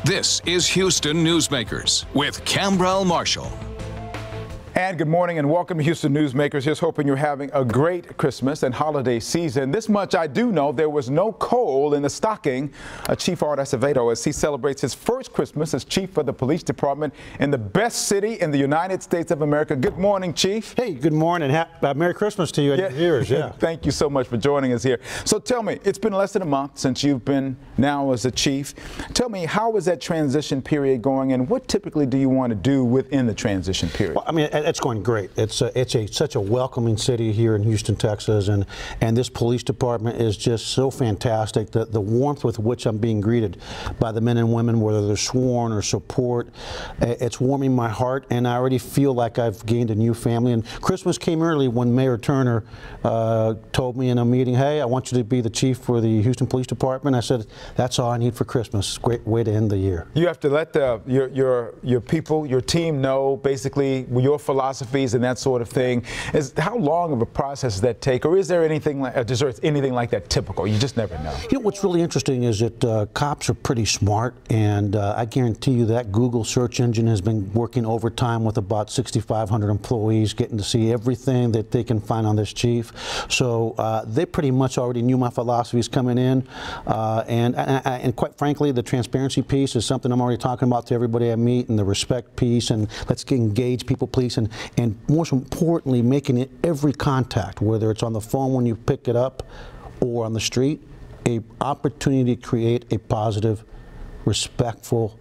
This is Houston Newsmakers with Cambrell Marshall. And good morning and welcome to Houston Newsmakers. Just hoping you're having a great Christmas and holiday season. This much I do know, there was no coal in the stocking of Chief Art Acevedo as he celebrates his first Christmas as chief of the police department in the best city in the United States of America. Good morning, Chief. Hey, good morning. Merry Christmas to you and your viewers. Yeah. Thank you so much for joining us here. So tell me, it's been less than a month since you've been now as a chief. Tell me, how is that transition period going and what typically do you want to do within the transition period? Well, I mean, it's going great. It's such a welcoming city here in Houston, Texas, and this police department is just so fantastic. The warmth with which I'm being greeted by the men and women, whether they're sworn or support, it's warming my heart, and I already feel like I've gained a new family. And Christmas came early when Mayor Turner told me in a meeting, "Hey, I want you to be the chief for the Houston Police Department." I said, "That's all I need for Christmas." Great way to end the year. You have to let your people, your team know basically your philosophies and that sort of thing. How long of a process does that take, or is there anything like that typical? You just never know. You know, what's really interesting is that cops are pretty smart, and I guarantee you that Google search engine has been working overtime with about 6,500 employees, getting to see everything that they can find on this chief. So they pretty much already knew my philosophies coming in, and quite frankly, the transparency piece is something I'm already talking about to everybody I meet, and the respect piece, and let's engage people, please, and most importantly, making it every contact, whether it's on the phone when you pick it up or on the street, an opportunity to create a positive, respectful,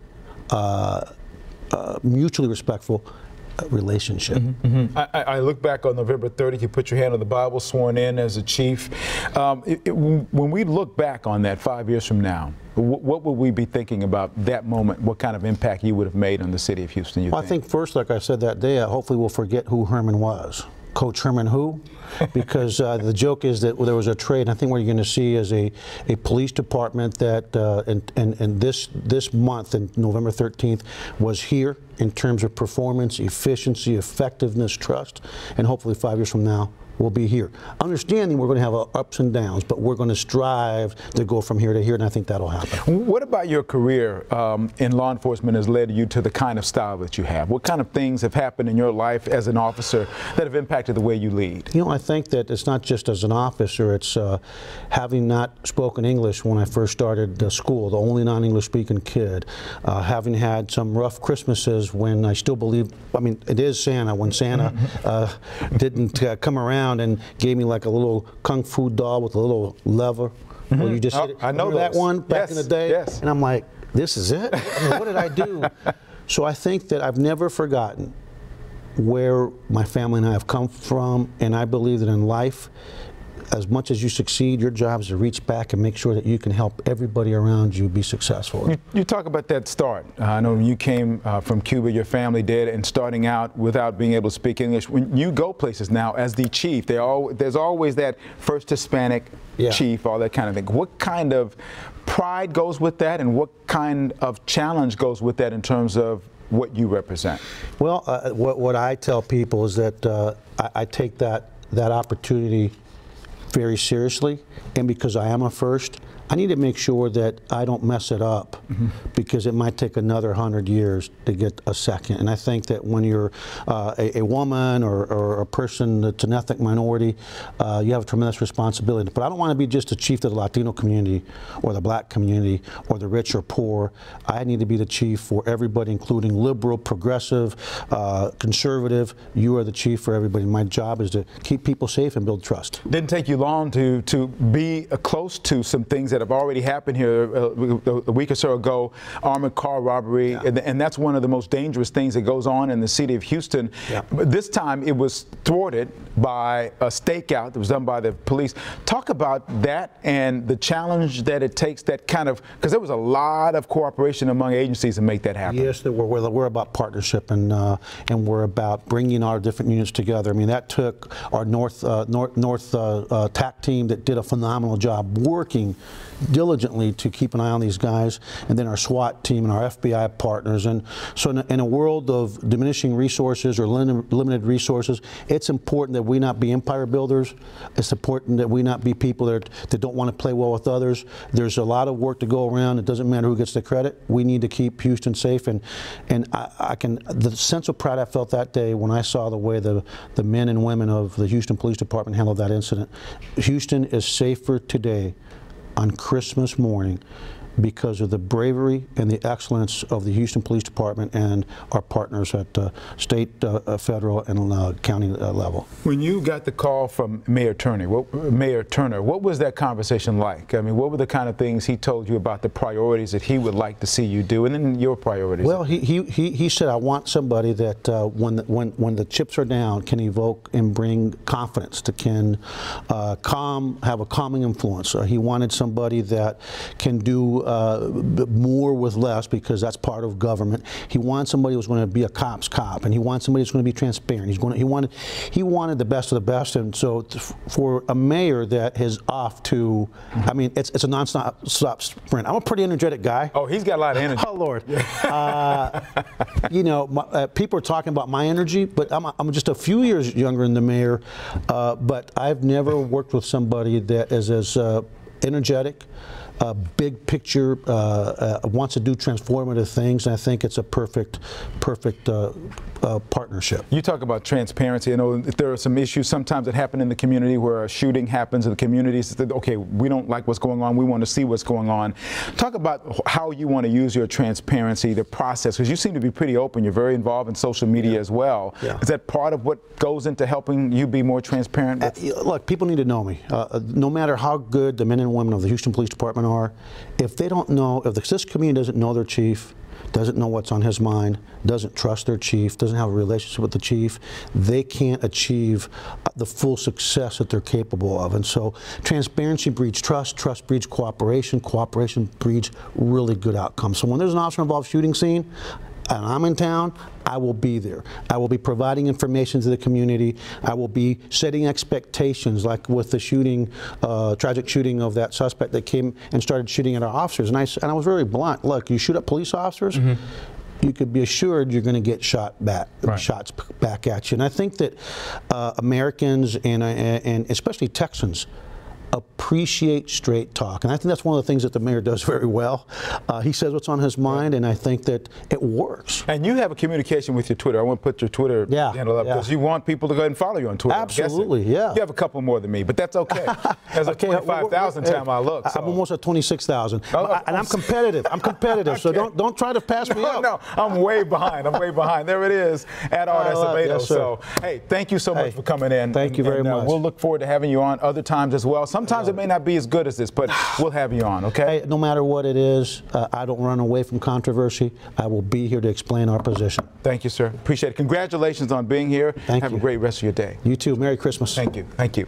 mutually respectful relationship. I look back on November 30th, you put your hand on the Bible, sworn in as a chief. When we look back on that 5 years from now, what would we be thinking about that moment? What kind of impact you would have made on the city of Houston? I think first, like I said that day, hopefully we'll forget who Herman was. Coach Herman who? Because the joke is that there was a trade, and I think what you're going to see is a police department that and this month, in November 13th, was here in terms of performance, efficiency, effectiveness, trust, and hopefully 5 years from now, we'll be here. Understanding we're going to have ups and downs, but we're going to strive to go from here to here, and I think that'll happen. What about your career in law enforcement has led you to the kind of style that you have? What kind of things have happened in your life as an officer that have impacted the way you lead? You know, I think that it's not just as an officer, it's having not spoken English when I first started school, the only non-English speaking kid, having had some rough Christmases when I still believe, I mean, it is Santa, when Santa didn't come around and gave me like a little kung fu doll with a little lever. Well, you just hit it. I know that one back in the day. Yes. And I'm like, this is it? I mean, what did I do? So I think that I've never forgotten where my family and I have come from, and I believe that in life, as much as you succeed, your job is to reach back and make sure that you can help everybody around you be successful. You talk about that start. I know you came from Cuba, your family did, and starting out without being able to speak English. When you go places now as the chief, there's always that first Hispanic chief, all that kind of thing. What kind of pride goes with that, and what kind of challenge goes with that in terms of what you represent? Well, what I tell people is that I take that opportunity very seriously, and because I am a first, I need to make sure that I don't mess it up, because it might take another 100 years to get a second. And I think that when you're a woman or a person that's an ethnic minority, you have a tremendous responsibility. But I don't want to be just a chief of the Latino community or the black community or the rich or poor. I need to be the chief for everybody, including liberal, progressive, conservative. You are the chief for everybody. My job is to keep people safe and build trust. Didn't take you long to be close to some things that have already happened here. A week or so ago, armored car robbery, and that's one of the most dangerous things that goes on in the city of Houston. But this time it was thwarted by a stakeout that was done by the police. Talk about that and the challenge that it takes, that kind of, because there was a lot of cooperation among agencies to make that happen. Yes, we're about partnership, and we're about bringing our different units together. I mean, that took our North TAC team that did a phenomenal job working diligently to keep an eye on these guys, and then our SWAT team and our FBI partners. And so in a world of diminishing resources or limited resources, it's important that we not be empire builders. It's important that we not be people that don't want to play well with others. There's a lot of work to go around. It doesn't matter who gets the credit. We need to keep Houston safe, and the sense of pride I felt that day when I saw the way the men and women of the Houston Police Department handled that incident. Houston is safer today on Christmas morning because of the bravery and the excellence of the Houston Police Department and our partners at state, federal, and county level. When you got the call from Mayor Turner, what was that conversation like? I mean, what were the kind of things he told you about the priorities that he would like to see you do, and then your priorities? Well, he said, I want somebody that when the chips are down can evoke and bring confidence, that can have a calming influence. He wanted somebody that can do more with less, because that's part of government. He wanted somebody who was going to be a cop's cop, and he wanted somebody who's going to be transparent. He wanted the best of the best, and so for a mayor that is off to, I mean, it's a non-stop sprint. I'm a pretty energetic guy. Oh, he's got a lot of energy. Oh Lord, you know, people are talking about my energy, but I'm just a few years younger than the mayor. But I've never worked with somebody that is as energetic, big picture, wants to do transformative things, and I think it's a perfect partnership. You talk about transparency. You know, if there are some issues sometimes that happen in the community where a shooting happens in the community, okay, we don't like what's going on, we want to see what's going on. Talk about how you want to use your transparency, the process, because you seem to be pretty open. You're very involved in social media as well. Yeah. Is that part of what goes into helping you be more transparent? Look, people need to know me. No matter how good the men and women of the Houston Police Department are, if they don't know, if this community doesn't know their chief, doesn't know what's on his mind, doesn't trust their chief, doesn't have a relationship with the chief, they can't achieve the full success that they're capable of. And so transparency breeds trust, trust breeds cooperation, cooperation breeds really good outcomes. So when there's an officer-involved shooting scene, and I'm in town, I will be there. I will be providing information to the community. I will be setting expectations, like with the shooting, tragic shooting of that suspect that came and started shooting at our officers. And I was very blunt. Look, you shoot at police officers, you could be assured you're going to get shots back at you. And I think that Americans and especially Texans appreciate straight talk, and I think that's one of the things that the mayor does very well. He says what's on his mind, and I think that it works. And you have a communication with your Twitter. I want to put your Twitter handle up, because you want people to go ahead and follow you on Twitter. Absolutely, yeah. You have a couple more than me, but that's okay. That's okay, 25,000 time I look. So. I'm almost at 26,000, and I'm competitive. I'm competitive, okay. So don't try to pass me up. No, I'm way behind. I'm way behind. There it is, at Art Acevedo. Yes, so, hey, thank you so much for coming in. Thank you very much. We'll look forward to having you on other times as well. Sometimes it may not be as good as this, but we'll have you on, okay? Hey, no matter what it is, I don't run away from controversy. I will be here to explain our position. Thank you, sir. Appreciate it. Congratulations on being here. Thank you. Have a great rest of your day. You too. Merry Christmas. Thank you. Thank you.